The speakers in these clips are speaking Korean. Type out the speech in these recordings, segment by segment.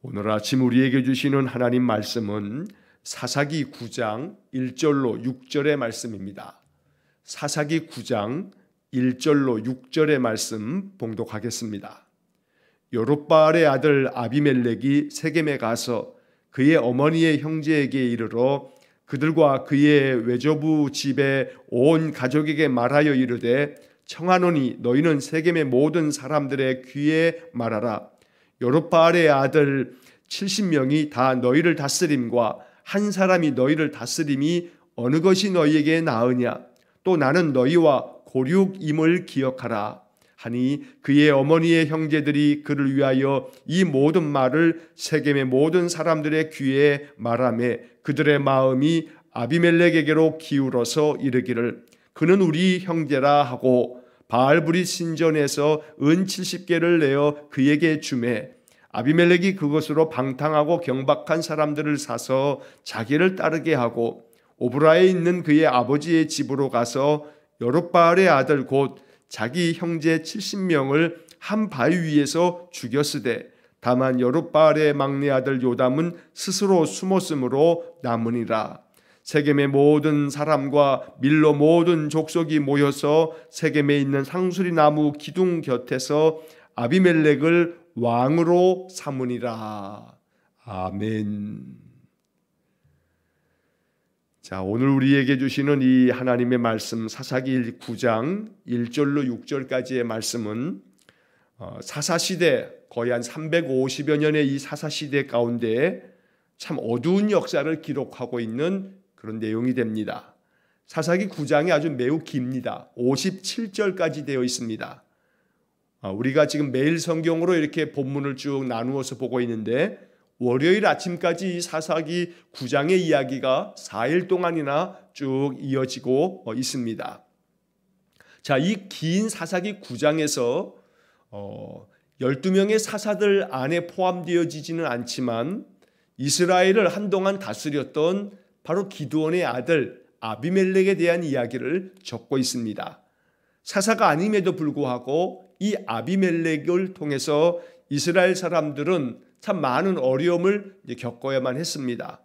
오늘 아침 우리에게 주시는 하나님 말씀은 사사기 9장 1절로 6절의 말씀입니다. 사사기 9장 1절로 6절의 말씀 봉독하겠습니다. 여룹바알의 아들 아비멜렉이 세겜에 가서 그의 어머니의 형제에게 이르러 그들과 그의 외조부 집에 온 가족에게 말하여 이르되 청하노니 너희는 세겜의 모든 사람들의 귀에 말하라. 여룹바알의 아들 70명이 다 너희를 다스림과 한 사람이 너희를 다스림이 어느 것이 너희에게 나으냐? 또 나는 너희와 고륙임을 기억하라 하니 그의 어머니의 형제들이 그를 위하여 이 모든 말을 세겜의 모든 사람들의 귀에 말하매 그들의 마음이 아비멜렉에게로 기울어서 이르기를 그는 우리 형제라 하고 바알브릿 신전에서 은 70개를 내어 그에게 주매 아비멜렉이 그것으로 방탕하고 경박한 사람들을 사서 자기를 따르게 하고 오브라에 있는 그의 아버지의 집으로 가서 여룹바알의 아들 곧 자기 형제 70명을 한 바위 위에서 죽였으되 다만 여룹바알의 막내 아들 요담은 스스로 숨었으므로 남으니라. 세겜의 모든 사람과 밀로 모든 족속이 모여서 세겜에 있는 상수리 나무 기둥 곁에서 아비멜렉을 왕으로 삼으니라. 아멘. 자, 오늘 우리에게 주시는 이 하나님의 말씀 사사기 9장 1절로 6절까지의 말씀은 사사시대 거의 한 350여 년의 이 사사시대 가운데 참 어두운 역사를 기록하고 있는 그런 내용이 됩니다. 사사기 9장이 아주 매우 깁니다. 57절까지 되어 있습니다. 우리가 지금 매일 성경으로 이렇게 본문을 쭉 나누어서 보고 있는데 월요일 아침까지 이 사사기 9장의 이야기가 4일 동안이나 쭉 이어지고 있습니다. 자, 이 긴 사사기 9장에서 12명의 사사들 안에 포함되어지지는 않지만 이스라엘을 한동안 다스렸던 바로 기드온의 아들 아비멜렉에 대한 이야기를 적고 있습니다. 사사가 아님에도 불구하고 이 아비멜렉을 통해서 이스라엘 사람들은 참 많은 어려움을 겪어야만 했습니다.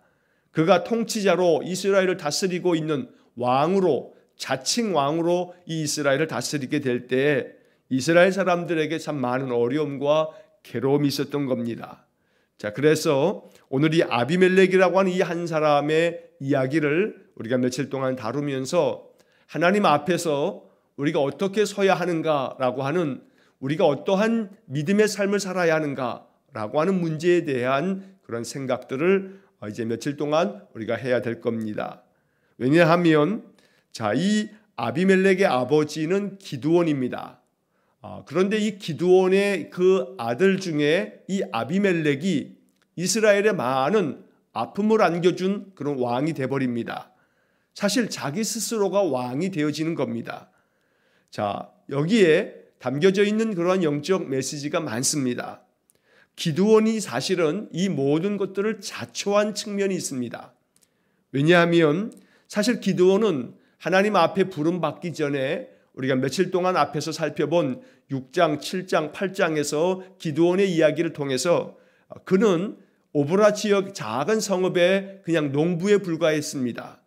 그가 통치자로 이스라엘을 다스리고 있는 왕으로 자칭 왕으로 이 이스라엘을 다스리게 될 때 이스라엘 사람들에게 참 많은 어려움과 괴로움이 있었던 겁니다. 자, 그래서 오늘 이 아비멜렉이라고 하는 이 한 사람의 이야기를 우리가 며칠 동안 다루면서 하나님 앞에서 우리가 어떻게 서야 하는가라고 하는 우리가 어떠한 믿음의 삶을 살아야 하는가라고 하는 문제에 대한 그런 생각들을 이제 며칠 동안 우리가 해야 될 겁니다. 왜냐하면 자, 이 아비멜렉의 아버지는 기드온입니다. 그런데 이 기드온의 그 아들 중에 이 아비멜렉이 이스라엘에 많은 아픔을 안겨준 그런 왕이 되어버립니다. 사실 자기 스스로가 왕이 되어지는 겁니다. 자, 여기에 담겨져 있는 그러한 영적 메시지가 많습니다. 기드온이 사실은 이 모든 것들을 자초한 측면이 있습니다. 왜냐하면 사실 기드온은 하나님 앞에 부름받기 전에 우리가 며칠 동안 앞에서 살펴본 6장, 7장, 8장에서 기드온의 이야기를 통해서 그는 오브라 지역 작은 성읍의 그냥 농부에 불과했습니다.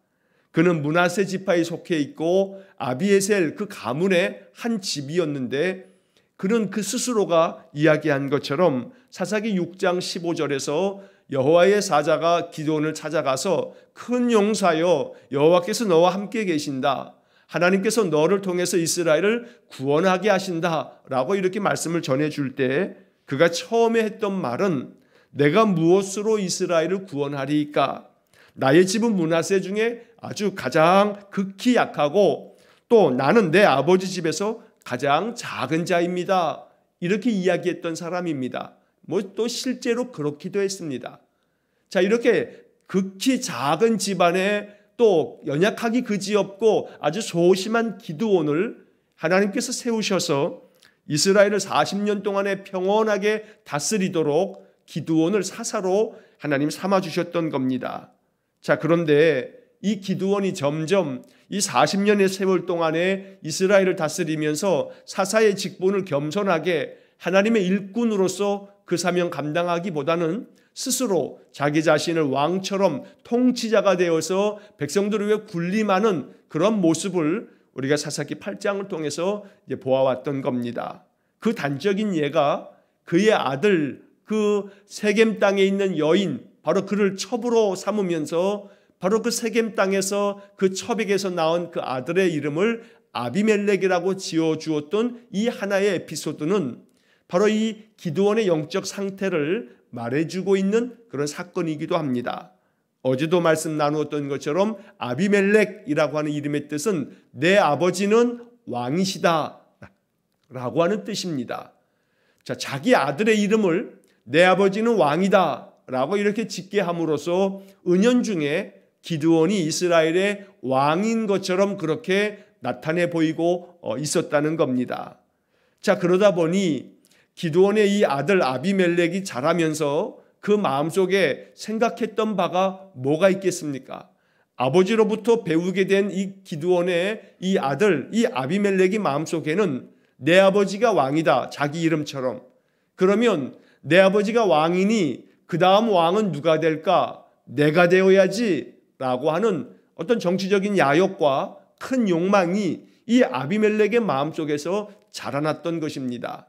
그는 므낫세 지파에 속해 있고 아비에셀 그 가문의 한 집이었는데 그는 그 스스로가 이야기한 것처럼 사사기 6장 15절에서 여호와의 사자가 기드온을 찾아가서 큰 용사여 여호와께서 너와 함께 계신다. 하나님께서 너를 통해서 이스라엘을 구원하게 하신다라고 이렇게 말씀을 전해줄 때 그가 처음에 했던 말은 내가 무엇으로 이스라엘을 구원하리까? 나의 집은 므낫세 중에 아주 가장 극히 약하고 또 나는 내 아버지 집에서 가장 작은 자입니다. 이렇게 이야기했던 사람입니다. 또 실제로 그렇기도 했습니다. 자, 이렇게 극히 작은 집안에 또 연약하기 그지없고 아주 소심한 기드온을 하나님께서 세우셔서 이스라엘을 40년 동안에 평온하게 다스리도록 기드온을 사사로 하나님 삼아주셨던 겁니다. 자, 그런데 이 기드온이 점점 이 40년의 세월 동안에 이스라엘을 다스리면서 사사의 직분을 겸손하게 하나님의 일꾼으로서 그 사명 감당하기보다는 스스로 자기 자신을 왕처럼 통치자가 되어서 백성들을 위해 군림하는 그런 모습을 우리가 사사기 8장을 통해서 이제 보아왔던 겁니다. 그 단적인 예가 그의 아들, 그 세겜 땅에 있는 여인, 바로 그를 첩으로 삼으면서 바로 그 세겜 땅에서 그 첩에게서 나온 그 아들의 이름을 아비멜렉이라고 지어주었던 이 하나의 에피소드는 바로 이 기드온의 영적 상태를 말해주고 있는 그런 사건이기도 합니다. 어제도 말씀 나누었던 것처럼 아비멜렉이라고 하는 이름의 뜻은 내 아버지는 왕이시다 라고 하는 뜻입니다. 자, 자기 아들의 이름을 내 아버지는 왕이다 라고 이렇게 짓게 함으로써 은연중에 기드온이 이스라엘의 왕인 것처럼 그렇게 나타내 보이고 있었다는 겁니다. 자, 그러다 보니 기드온의 이 아들 아비멜렉이 자라면서 그 마음속에 생각했던 바가 뭐가 있겠습니까? 아버지로부터 배우게 된 이 기드온의 이 아들, 이 아비멜렉이 마음속에는 내 아버지가 왕이다, 자기 이름처럼. 그러면 내 아버지가 왕이니 그 다음 왕은 누가 될까? 내가 되어야지 라고 하는 어떤 정치적인 야욕과 큰 욕망이 이 아비멜렉의 마음속에서 자라났던 것입니다.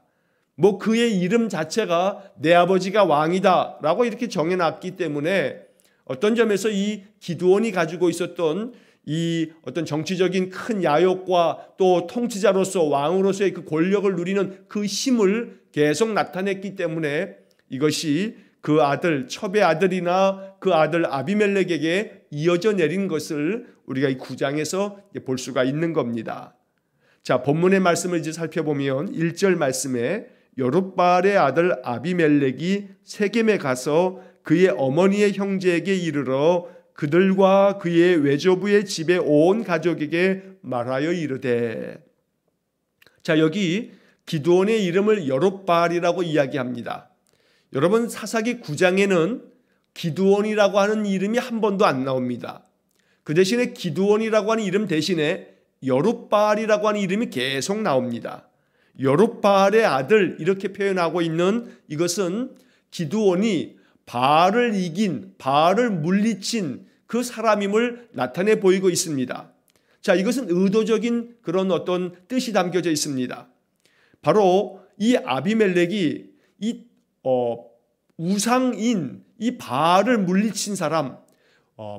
뭐 그의 이름 자체가 내 아버지가 왕이다 라고 이렇게 정해놨기 때문에 어떤 점에서 이 기드온이 가지고 있었던 이 어떤 정치적인 큰 야욕과 또 통치자로서 왕으로서의 그 권력을 누리는 그 힘을 계속 나타냈기 때문에 이것이 그 아들 첩의 아들이나 그 아들 아비멜렉에게 이어져 내린 것을 우리가 이 9장에서 볼 수가 있는 겁니다. 자, 본문의 말씀을 이제 살펴보면 1절 말씀에 여룻바알의 아들 아비멜렉이 세겜에 가서 그의 어머니의 형제에게 이르러 그들과 그의 외조부의 집에 온 가족에게 말하여 이르되. 자, 여기 기드온의 이름을 여룻바알이라고 이야기합니다. 여러분, 사사기 9장에는 기드온이라고 하는 이름이 한 번도 안 나옵니다. 그 대신에 기드온이라고 하는 이름 대신에 여룻바알이라고 하는 이름이 계속 나옵니다. 여룻바알의 아들 이렇게 표현하고 있는 이것은 기드온이 바알을 이긴, 바알을 물리친 그 사람임을 나타내 보이고 있습니다. 자, 이것은 의도적인 그런 어떤 뜻이 담겨져 있습니다. 바로 이 아비멜렉이 이 우상인 이 바알을 물리친 사람,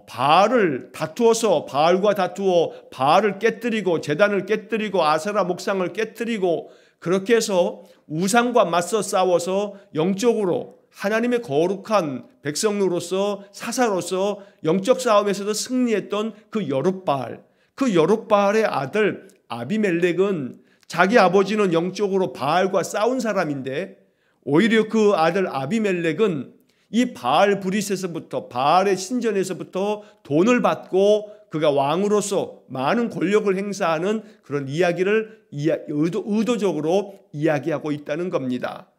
바알을 다투어서 바알과 다투어 바알을 깨뜨리고 제단을 깨뜨리고 아세라 목상을 깨뜨리고 그렇게 해서 우상과 맞서 싸워서 영적으로 하나님의 거룩한 백성으로서 사사로서 영적 싸움에서도 승리했던 그 여룻바알, 그 여룻바알의 아들 아비멜렉은 자기 아버지는 영적으로 바알과 싸운 사람인데 오히려 그 아들 아비멜렉은 이 바알 브릿에서부터 바알의 신전에서부터 돈을 받고 그가 왕으로서 많은 권력을 행사하는 그런 이야기를 의도적으로 이야기하고 있다는 겁니다.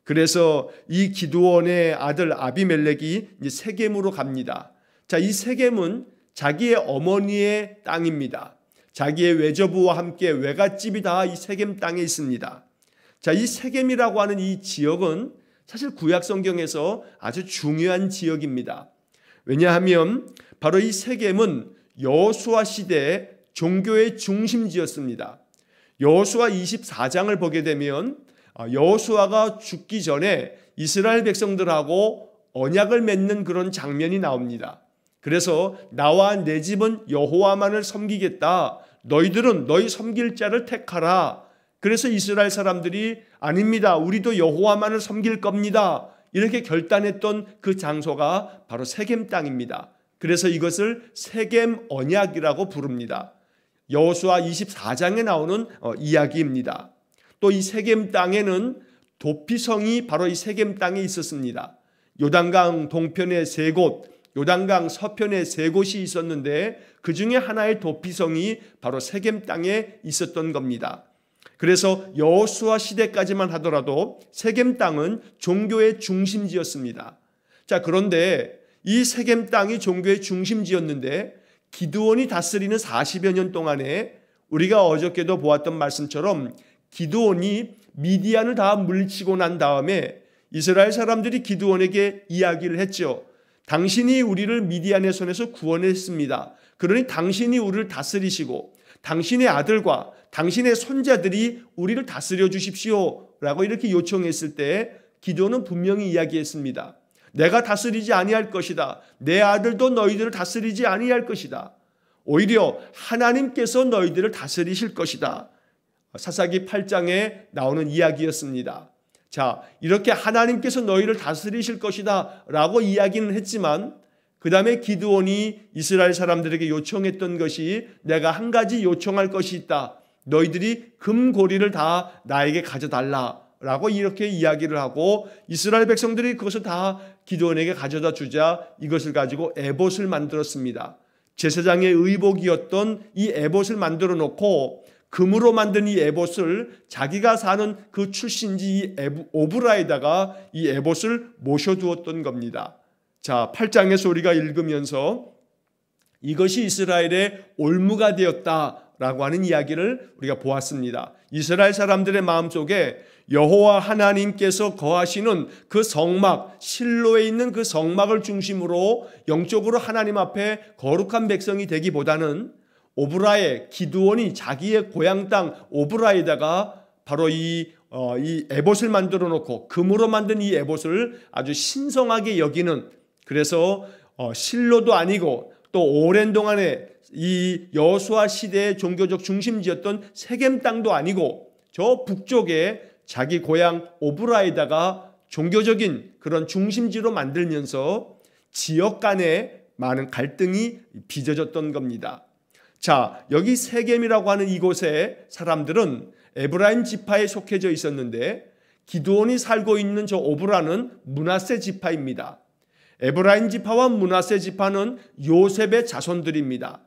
그래서 이 기드온의 아들 아비멜렉이 이제 세겜으로 갑니다. 자, 이 세겜은 자기의 어머니의 땅입니다. 자기의 외조부와 함께 외갓집이 다 이 세겜 땅에 있습니다. 자, 이 세겜이라고 하는 이 지역은 사실 구약 성경에서 아주 중요한 지역입니다. 왜냐하면 바로 이 세겜은 여호수아 시대의 종교의 중심지였습니다. 여호수아 24장을 보게 되면 여호수아가 죽기 전에 이스라엘 백성들하고 언약을 맺는 그런 장면이 나옵니다. 그래서 나와 내 집은 여호와만을 섬기겠다. 너희들은 너희 섬길 자를 택하라. 그래서 이스라엘 사람들이 아닙니다. 우리도 여호와만을 섬길 겁니다. 이렇게 결단했던 그 장소가 바로 세겜 땅입니다. 그래서 이것을 세겜 언약이라고 부릅니다. 여호수아 24장에 나오는 이야기입니다. 또 이 세겜 땅에는 도피성이 바로 이 세겜 땅에 있었습니다. 요단강 동편에 3곳, 요단강 서편에 3곳이 있었는데 그 중에 하나의 도피성이 바로 세겜 땅에 있었던 겁니다. 그래서 여호수아 시대까지만 하더라도 세겜 땅은 종교의 중심지였습니다. 자, 그런데 이 세겜 땅이 종교의 중심지였는데 기드온이 다스리는 40여 년 동안에 우리가 어저께도 보았던 말씀처럼 기드온이 미디안을 다 물리치고 난 다음에 이스라엘 사람들이 기드온에게 이야기를 했죠. 당신이 우리를 미디안의 손에서 구원했습니다. 그러니 당신이 우리를 다스리시고 당신의 아들과 당신의 손자들이 우리를 다스려 주십시오 라고 이렇게 요청했을 때 기드온은 분명히 이야기했습니다. 내가 다스리지 아니할 것이다. 내 아들도 너희들을 다스리지 아니할 것이다. 오히려 하나님께서 너희들을 다스리실 것이다. 사사기 8장에 나오는 이야기였습니다. 자, 이렇게 하나님께서 너희를 다스리실 것이다 라고 이야기는 했지만 그 다음에 기드온이 이스라엘 사람들에게 요청했던 것이 내가 한 가지 요청할 것이 있다. 너희들이 금고리를 다 나에게 가져달라 라고 이렇게 이야기를 하고 이스라엘 백성들이 그것을 다 기드온에게 가져다 주자 이것을 가지고 에봇을 만들었습니다. 제사장의 의복이었던 이 에봇을 만들어 놓고 금으로 만든 이 에봇을 자기가 사는 그 출신지 이 오브라에다가 이 에봇을 모셔두었던 겁니다. 자, 8장에서 우리가 읽으면서 이것이 이스라엘의 올무가 되었다라고 하는 이야기를 우리가 보았습니다. 이스라엘 사람들의 마음속에 여호와 하나님께서 거하시는 그 성막, 실로에 있는 그 성막을 중심으로 영적으로 하나님 앞에 거룩한 백성이 되기보다는 오브라에 기드온이 자기의 고향 땅 오브라에다가 바로 이 에봇을 만들어 놓고 금으로 만든 이 에봇을 아주 신성하게 여기는, 그래서 실로도 아니고 또 오랜 동안에 이 여호수아 시대의 종교적 중심지였던 세겜 땅도 아니고 저 북쪽에 자기 고향 오브라에다가 종교적인 그런 중심지로 만들면서 지역 간에 많은 갈등이 빚어졌던 겁니다. 자, 여기 세겜이라고 하는 이곳의 사람들은 에브라임 지파에 속해져 있었는데 기드온이 살고 있는 저 오브라는 므낫세 지파입니다. 에브라임 지파와 므낫세 지파는 요셉의 자손들입니다.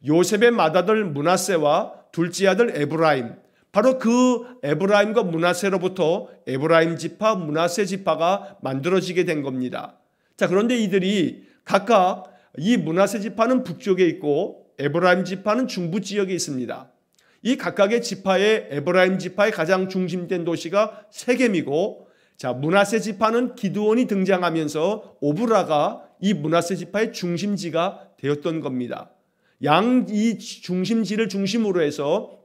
요셉의 맏아들 므낫세와 둘째 아들 에브라임, 바로 그 에브라임과 므낫세로부터 에브라임 지파, 므낫세 지파가 만들어지게 된 겁니다. 자, 그런데 이들이 각각 이 므낫세 지파는 북쪽에 있고 에브라임 지파는 중부 지역에 있습니다. 이 각각의 지파의 에브라임 지파의 가장 중심된 도시가 세겜이고, 자, 므낫세 지파는 기드온이 등장하면서 오브라가 이 므낫세 지파의 중심지가 되었던 겁니다. 이 중심지를 중심으로 해서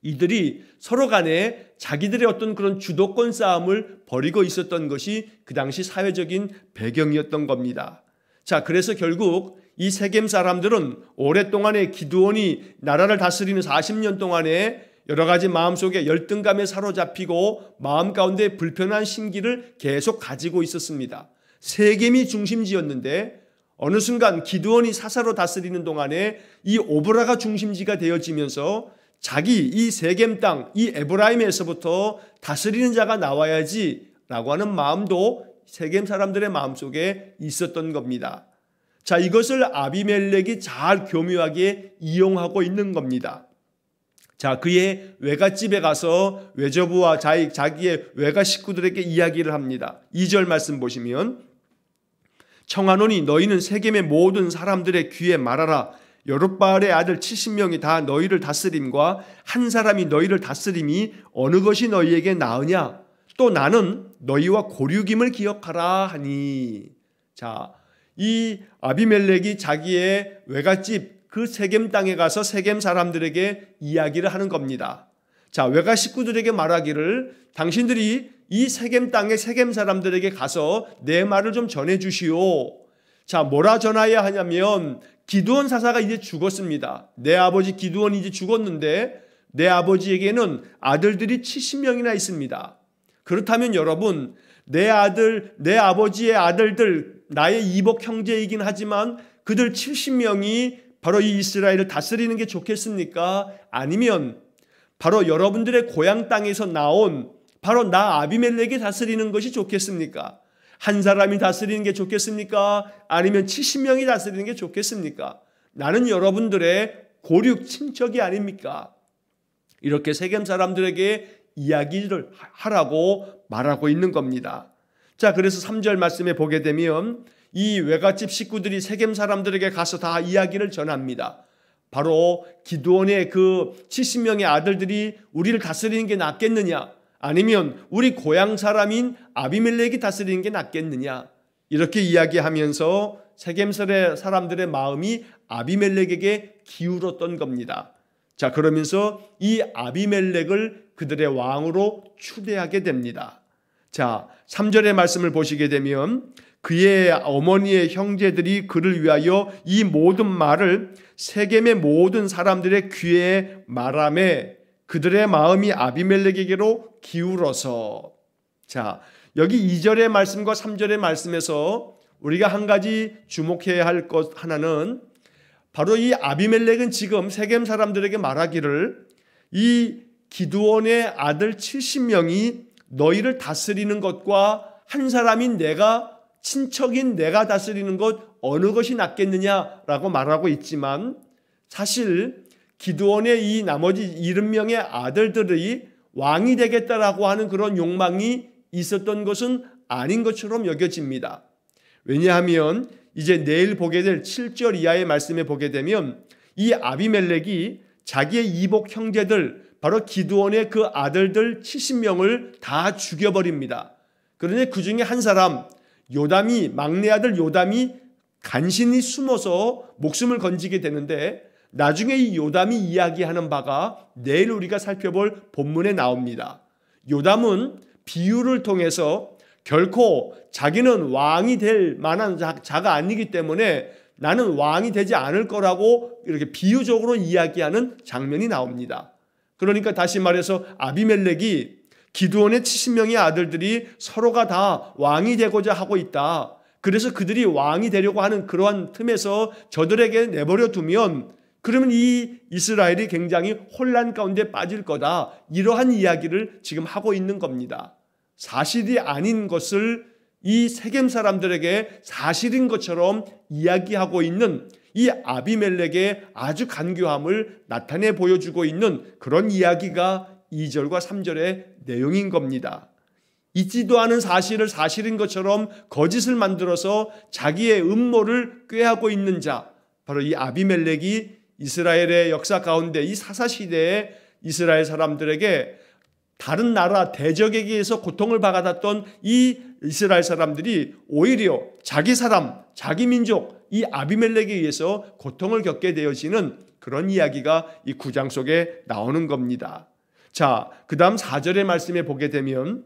이들이 서로 간에 자기들의 어떤 그런 주도권 싸움을 벌이고 있었던 것이 그 당시 사회적인 배경이었던 겁니다. 자, 그래서 결국 이 세겜 사람들은 오랫동안에 기드온이 나라를 다스리는 40년 동안에 여러 가지 마음속에 열등감에 사로잡히고 마음 가운데 불편한 심기를 계속 가지고 있었습니다. 세겜이 중심지였는데 어느 순간 기드온이 사사로 다스리는 동안에 이 오브라가 중심지가 되어지면서 자기 이 세겜 땅, 이 에브라임에서부터 다스리는 자가 나와야지 라고 하는 마음도 세겜 사람들의 마음속에 있었던 겁니다. 자, 이것을 아비멜렉이 잘 교묘하게 이용하고 있는 겁니다. 자, 그의 외갓집에 가서 외조부와 자기의 외가 식구들에게 이야기를 합니다. 2절 말씀 보시면 청하노니 너희는 세겜의 모든 사람들의 귀에 말하라. 여룻바알의 아들 70명이 다 너희를 다스림과 한 사람이 너희를 다스림이 어느 것이 너희에게 나으냐? 또 나는 너희와 고륙임을 기억하라 하니. 자, 이 아비멜렉이 자기의 외갓집 그 세겜 땅에 가서 세겜 사람들에게 이야기를 하는 겁니다. 자, 외가 식구들에게 말하기를 당신들이 이 세겜 땅의 세겜 사람들에게 가서 내 말을 좀 전해주시오. 자, 뭐라 전해야 하냐면 기드온 사사가 이제 죽었습니다. 내 아버지 기드온이 이제 죽었는데 내 아버지에게는 아들들이 70명이나 있습니다. 그렇다면 여러분, 내 아버지의 아들들, 나의 이복 형제이긴 하지만 그들 70명이 바로 이 이스라엘을 다스리는 게 좋겠습니까? 아니면 바로 여러분들의 고향 땅에서 나온 바로 나 아비멜렉이 다스리는 것이 좋겠습니까? 한 사람이 다스리는 게 좋겠습니까? 아니면 70명이 다스리는 게 좋겠습니까? 나는 여러분들의 고륙 친척이 아닙니까? 이렇게 세겜 사람들에게 이야기를 하라고 말하고 있는 겁니다. 자, 그래서 3절 말씀에 보게 되면 이 외갓집 식구들이 세겜 사람들에게 가서 다 이야기를 전합니다. 바로 기드온의 그 70명의 아들들이 우리를 다스리는 게 낫겠느냐? 아니면 우리 고향 사람인 아비멜렉이 다스리는 게 낫겠느냐, 이렇게 이야기하면서 세겜 사람들의 마음이 아비멜렉에게 기울었던 겁니다. 자, 그러면서 이 아비멜렉을 그들의 왕으로 추대하게 됩니다. 자, 3절의 말씀을 보시게 되면 그의 어머니의 형제들이 그를 위하여 이 모든 말을 세겜의 모든 사람들의 귀에 말하매 그들의 마음이 아비멜렉에게로 기울어서. 자, 여기 2절의 말씀과 3절의 말씀에서 우리가 한 가지 주목해야 할 것 하나는 바로 이 아비멜렉은 지금 세겜 사람들에게 말하기를 이 기드온의 아들 70명이 너희를 다스리는 것과 한 사람인 내가, 친척인 내가 다스리는 것 어느 것이 낫겠느냐라고 말하고 있지만, 사실 기드온의 이 나머지 70명의 아들들이 왕이 되겠다라고 하는 그런 욕망이 있었던 것은 아닌 것처럼 여겨집니다. 왜냐하면 이제 내일 보게 될 7절 이하의 말씀에 보게 되면 이 아비멜렉이 자기의 이복 형제들, 바로 기드온의 그 아들들 70명을 다 죽여버립니다. 그런데 그 중에 한 사람, 요담이, 막내 아들 요담이 간신히 숨어서 목숨을 건지게 되는데, 나중에 이 요담이 이야기하는 바가 내일 우리가 살펴볼 본문에 나옵니다. 요담은 비유를 통해서 결코 자기는 왕이 될 만한 자가 아니기 때문에 나는 왕이 되지 않을 거라고 이렇게 비유적으로 이야기하는 장면이 나옵니다. 그러니까 다시 말해서 아비멜렉이 기드온의 70명의 아들들이 서로가 다 왕이 되고자 하고 있다, 그래서 그들이 왕이 되려고 하는 그러한 틈에서 저들에게 내버려 두면 그러면 이 이스라엘이 굉장히 혼란 가운데 빠질 거다, 이러한 이야기를 지금 하고 있는 겁니다. 사실이 아닌 것을 이 세겜 사람들에게 사실인 것처럼 이야기하고 있는 이 아비멜렉의 아주 간교함을 나타내 보여주고 있는 그런 이야기가 2절과 3절의 내용인 겁니다. 있지도 않은 사실을 사실인 것처럼 거짓을 만들어서 자기의 음모를 꾀하고 있는 자, 바로 이 아비멜렉이 이스라엘의 역사 가운데 이 사사시대에 이스라엘 사람들에게 다른 나라 대적에게 의해서 고통을 받았던 이 이스라엘 사람들이 오히려 자기 사람, 자기 민족, 이 아비멜렉에 의해서 고통을 겪게 되어지는 그런 이야기가 이 9장 속에 나오는 겁니다. 자, 그 다음 4절의 말씀에 보게 되면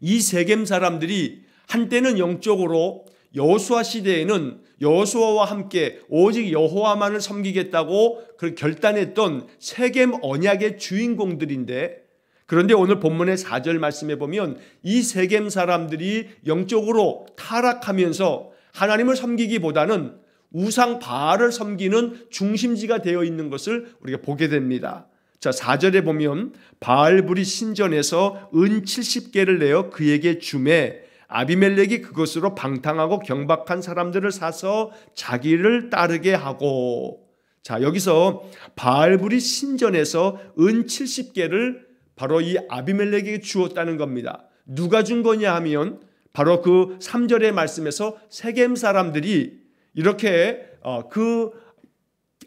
이 세겜 사람들이 한때는 영적으로 여호수아 시대에는 여호수아와 함께 오직 여호와만을 섬기겠다고 결단했던 세겜 언약의 주인공들인데, 그런데 오늘 본문의 4절 말씀에 보면 이 세겜 사람들이 영적으로 타락하면서 하나님을 섬기기보다는 우상 바알을 섬기는 중심지가 되어 있는 것을 우리가 보게 됩니다. 자, 4절에 보면 바알불이 신전에서 은 70개를 내어 그에게 주매 아비멜렉이 그것으로 방탕하고 경박한 사람들을 사서 자기를 따르게 하고. 자, 여기서 바알불이 신전에서 은 70개를 바로 이 아비멜렉에게 주었다는 겁니다. 누가 준 거냐 하면 바로 그 3절의 말씀에서 세겜 사람들이 이렇게 그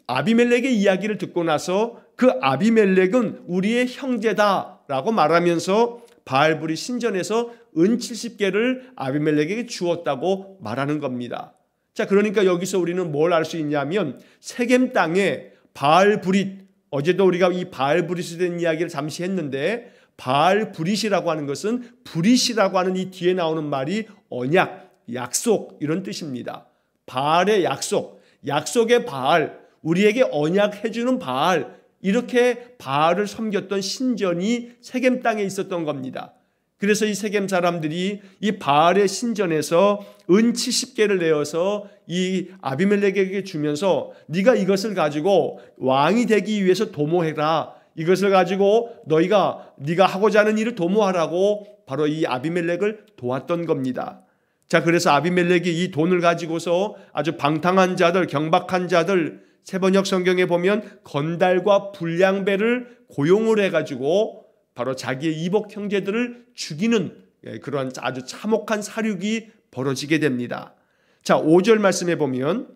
아비멜렉의 이야기를 듣고 나서 그 아비멜렉은 우리의 형제다라고 말하면서 바알불이 신전에서 은 70개를 아비멜렉에게 주었다고 말하는 겁니다. 자, 그러니까 여기서 우리는 뭘 알 수 있냐면 세겜 땅에 바알브릿, 어제도 우리가 이 바알브릿에 대한 이야기를 잠시 했는데, 바알브릿이라고 하는 것은 브릿이라고 하는 이 뒤에 나오는 말이 언약, 약속 이런 뜻입니다. 바알의 약속, 약속의 바알, 우리에게 언약해주는 바알, 이렇게 바알을 섬겼던 신전이 세겜 땅에 있었던 겁니다. 그래서 이 세겜 사람들이 이 바알의 신전에서 은 70개를 내어서 이 아비멜렉에게 주면서 네가 이것을 가지고 왕이 되기 위해서 도모해라, 이것을 가지고 네가 하고자 하는 일을 도모하라고 바로 이 아비멜렉을 도왔던 겁니다. 자, 그래서 아비멜렉이 이 돈을 가지고서 아주 방탕한 자들, 경박한 자들, 세번역 성경에 보면 건달과 불량배를 고용을 해가지고 바로 자기의 이복 형제들을 죽이는 그런 아주 참혹한 사륙이 벌어지게 됩니다. 자, 5절 말씀에 보면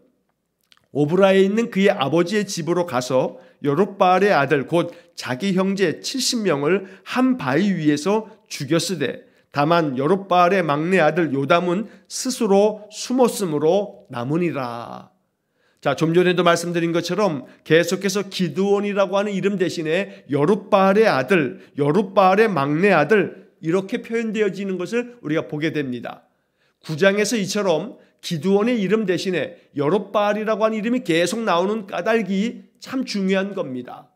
오브라에 있는 그의 아버지의 집으로 가서 여룹바알의 아들 곧 자기 형제 70명을 한 바위 위에서 죽였으되 다만 여룹바알의 막내 아들 요담은 스스로 숨었으므로 남으니라. 자, 좀 전에도 말씀드린 것처럼 계속해서 기드온이라고 하는 이름 대신에 여룹바알의 아들, 여룹바알의 막내 아들 이렇게 표현되어지는 것을 우리가 보게 됩니다. 9장에서 이처럼 기드온의 이름 대신에 여룹바알이라고 하는 이름이 계속 나오는 까닭이 참 중요한 겁니다.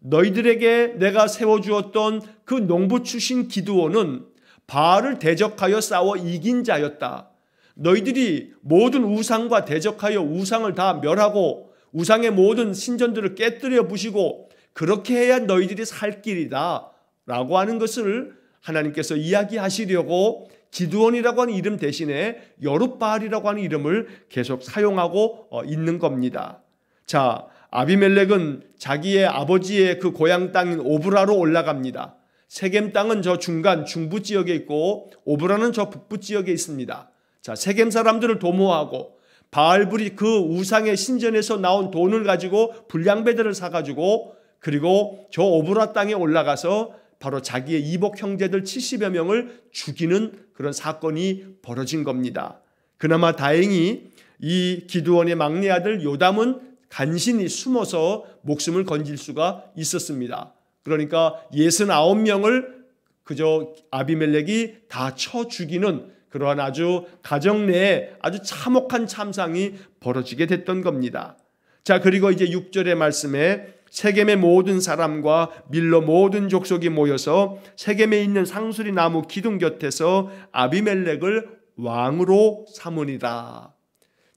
너희들에게 내가 세워주었던 그 농부 출신 기드온은 바알을 대적하여 싸워 이긴 자였다. 너희들이 모든 우상과 대적하여 우상을 다 멸하고 우상의 모든 신전들을 깨뜨려 부시고 그렇게 해야 너희들이 살 길이다 라고 하는 것을 하나님께서 이야기하시려고 기드온이라고 하는 이름 대신에 여룹바알이라고 하는 이름을 계속 사용하고 있는 겁니다. 자, 아비멜렉은 자기의 아버지의 그 고향 땅인 오브라로 올라갑니다. 세겜 땅은 저 중간 중부 지역에 있고 오브라는 저 북부 지역에 있습니다. 자, 세겜 사람들을 도모하고 바알불이 그 우상의 신전에서 나온 돈을 가지고 불량배들을 사가지고 그리고 저 오브라 땅에 올라가서 바로 자기의 이복 형제들 70여 명을 죽이는 그런 사건이 벌어진 겁니다. 그나마 다행히 이 기드온의 막내 아들 요담은 간신히 숨어서 목숨을 건질 수가 있었습니다. 그러니까 69명을 그저 아비멜렉이 다 쳐 죽이는 그러한 아주 가정 내에 아주 참혹한 참상이 벌어지게 됐던 겁니다. 자, 그리고 이제 6절의 말씀에 세겜의 모든 사람과 밀로 모든 족속이 모여서 세겜에 있는 상수리 나무 기둥 곁에서 아비멜렉을 왕으로 삼으니라.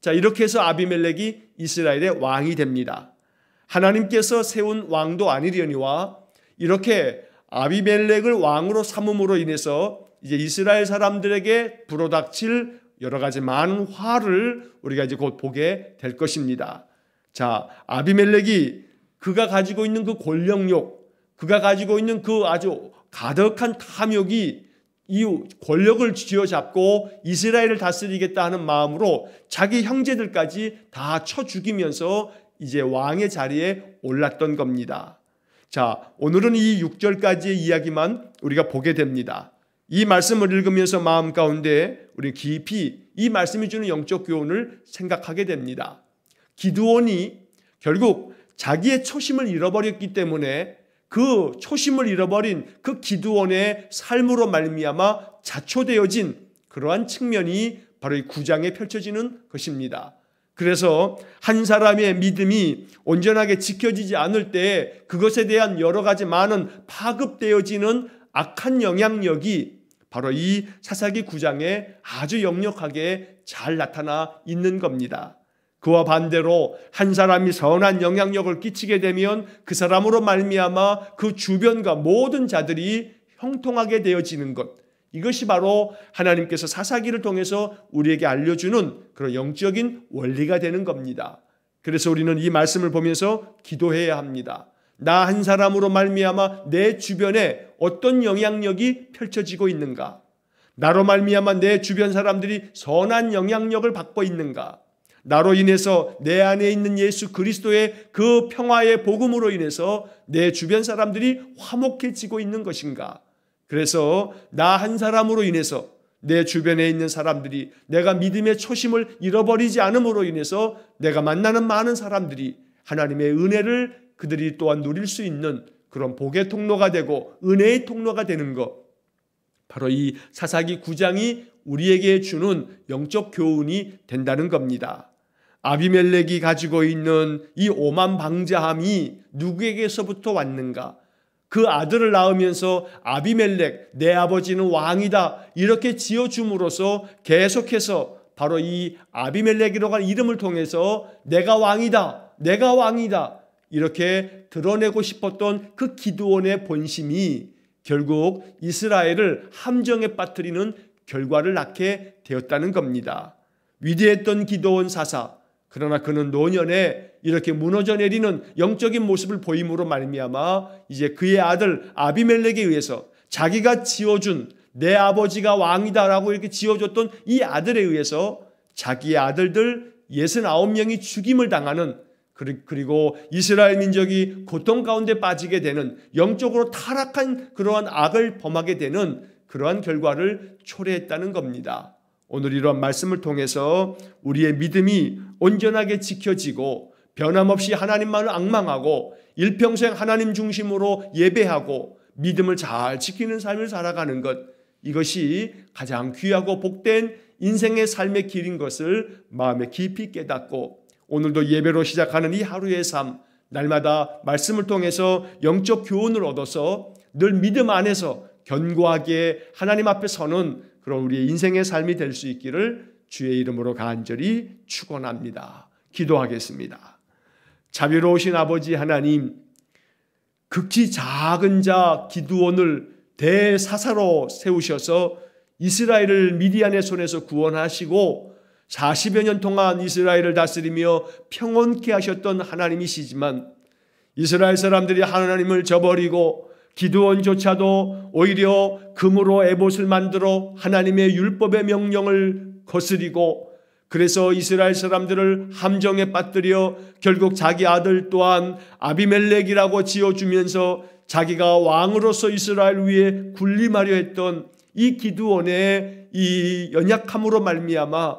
자, 이렇게 해서 아비멜렉이 이스라엘의 왕이 됩니다. 하나님께서 세운 왕도 아니려니와 이렇게 아비멜렉을 왕으로 삼음으로 인해서 이제 이스라엘 사람들에게 불어닥칠 여러 가지 많은 화를 우리가 이제 곧 보게 될 것입니다. 자, 아비멜렉이 그가 가지고 있는 그 권력욕, 그가 가지고 있는 그 아주 가득한 탐욕이 이 권력을 쥐어잡고 이스라엘을 다스리겠다 하는 마음으로 자기 형제들까지 다 쳐 죽이면서 이제 왕의 자리에 올랐던 겁니다. 자, 오늘은 이 6절까지의 이야기만 우리가 보게 됩니다. 이 말씀을 읽으면서 마음 가운데 우리 깊이 이 말씀이 주는 영적 교훈을 생각하게 됩니다. 기드온이 결국 자기의 초심을 잃어버렸기 때문에 그 초심을 잃어버린 그 기드온의 삶으로 말미암아 자초되어진 그러한 측면이 바로 이 9장에 펼쳐지는 것입니다. 그래서 한 사람의 믿음이 온전하게 지켜지지 않을 때 그것에 대한 여러 가지 많은 파급되어지는 악한 영향력이 바로 이 사사기 9장에 아주 역력하게 잘 나타나 있는 겁니다. 그와 반대로 한 사람이 선한 영향력을 끼치게 되면 그 사람으로 말미암아 그 주변과 모든 자들이 형통하게 되어지는 것, 이것이 바로 하나님께서 사사기를 통해서 우리에게 알려주는 그런 영적인 원리가 되는 겁니다. 그래서 우리는 이 말씀을 보면서 기도해야 합니다. 나 한 사람으로 말미암아 내 주변에 어떤 영향력이 펼쳐지고 있는가? 나로 말미암아 내 주변 사람들이 선한 영향력을 받고 있는가? 나로 인해서 내 안에 있는 예수 그리스도의 그 평화의 복음으로 인해서 내 주변 사람들이 화목해지고 있는 것인가? 그래서 나 한 사람으로 인해서 내 주변에 있는 사람들이 내가 믿음의 초심을 잃어버리지 않음으로 인해서 내가 만나는 많은 사람들이 하나님의 은혜를 그들이 또한 누릴 수 있는 그런 복의 통로가 되고 은혜의 통로가 되는 것, 바로 이 사사기 9장이 우리에게 주는 영적 교훈이 된다는 겁니다. 아비멜렉이 가지고 있는 이 오만방자함이 누구에게서부터 왔는가? 그 아들을 낳으면서 아비멜렉, 내 아버지는 왕이다, 이렇게 지어줌으로써 계속해서 바로 이 아비멜렉이라고 하는 이름을 통해서 내가 왕이다, 내가 왕이다, 이렇게 드러내고 싶었던 그 기드온의 본심이 결국 이스라엘을 함정에 빠뜨리는 결과를 낳게 되었다는 겁니다. 위대했던 기드온 사사, 그러나 그는 노년에 이렇게 무너져 내리는 영적인 모습을 보임으로 말미암아 이제 그의 아들 아비멜렉에 의해서 자기가 지어준 내 아버지가 왕이다라고 이렇게 지어줬던 이 아들에 의해서 자기의 아들들 69명이 죽임을 당하는, 그리고 이스라엘 민족이 고통 가운데 빠지게 되는, 영적으로 타락한 그러한 악을 범하게 되는 그러한 결과를 초래했다는 겁니다. 오늘 이러한 말씀을 통해서 우리의 믿음이 온전하게 지켜지고 변함없이 하나님만을 앙망하고 일평생 하나님 중심으로 예배하고 믿음을 잘 지키는 삶을 살아가는 것, 이것이 가장 귀하고 복된 인생의 삶의 길인 것을 마음에 깊이 깨닫고, 오늘도 예배로 시작하는 이 하루의 삶, 날마다 말씀을 통해서 영적 교훈을 얻어서 늘 믿음 안에서 견고하게 하나님 앞에 서는 그런 우리의 인생의 삶이 될 수 있기를 주의 이름으로 간절히 축원합니다. 기도하겠습니다. 자비로우신 아버지 하나님, 극히 작은 자 기드온을 대사사로 세우셔서 이스라엘을 미디안의 손에서 구원하시고 40여 년 동안 이스라엘을 다스리며 평온케 하셨던 하나님이시지만, 이스라엘 사람들이 하나님을 저버리고 기드온조차도 오히려 금으로 에봇을 만들어 하나님의 율법의 명령을 거스리고, 그래서 이스라엘 사람들을 함정에 빠뜨려 결국 자기 아들 또한 아비멜렉이라고 지어주면서 자기가 왕으로서 이스라엘 위에 군림하려 했던 이 기드온의 이 연약함으로 말미암아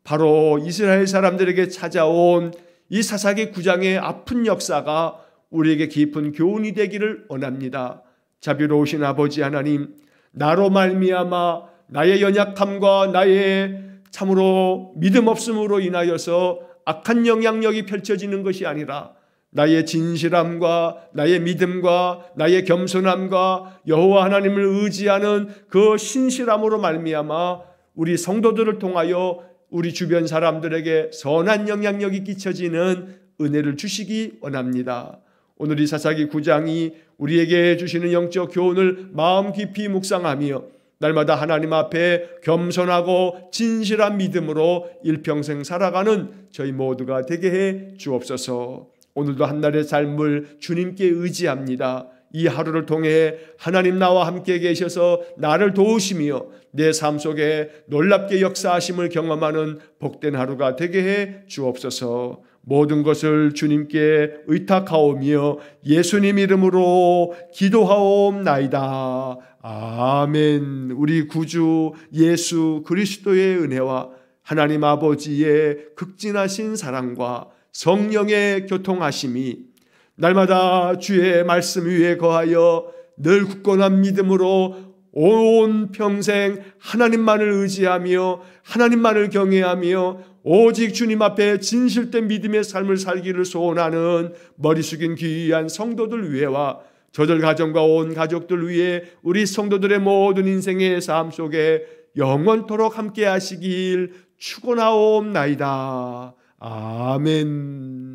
바로 이스라엘 사람들에게 찾아온 이 사사기 9장의 아픈 역사가 우리에게 깊은 교훈이 되기를 원합니다. 자비로우신 아버지 하나님, 나로 말미암아 나의 연약함과 나의 참으로 믿음 없음으로 인하여서 악한 영향력이 펼쳐지는 것이 아니라 나의 진실함과 나의 믿음과 나의 겸손함과 여호와 하나님을 의지하는 그 신실함으로 말미암아 우리 성도들을 통하여 우리 주변 사람들에게 선한 영향력이 끼쳐지는 은혜를 주시기 원합니다. 오늘 이 사사기 9장이 우리에게 주시는 영적 교훈을 마음 깊이 묵상하며 날마다 하나님 앞에 겸손하고 진실한 믿음으로 일평생 살아가는 저희 모두가 되게 해 주옵소서. 오늘도 한날의 삶을 주님께 의지합니다. 이 하루를 통해 하나님 나와 함께 계셔서 나를 도우시며 내 삶 속에 놀랍게 역사하심을 경험하는 복된 하루가 되게 해 주옵소서. 모든 것을 주님께 의탁하오며 예수님 이름으로 기도하옵나이다. 아멘. 우리 구주 예수 그리스도의 은혜와 하나님 아버지의 극진하신 사랑과 성령의 교통하심이 날마다 주의 말씀 위에 거하여 늘 굳건한 믿음으로 온 평생 하나님만을 의지하며 하나님만을 경외하며 오직 주님 앞에 진실된 믿음의 삶을 살기를 소원하는 머리 숙인 귀한 성도들 위에와 저들 가정과 온 가족들 위해 우리 성도들의 모든 인생의 삶 속에 영원토록 함께 하시길 축원하옵나이다. 아멘.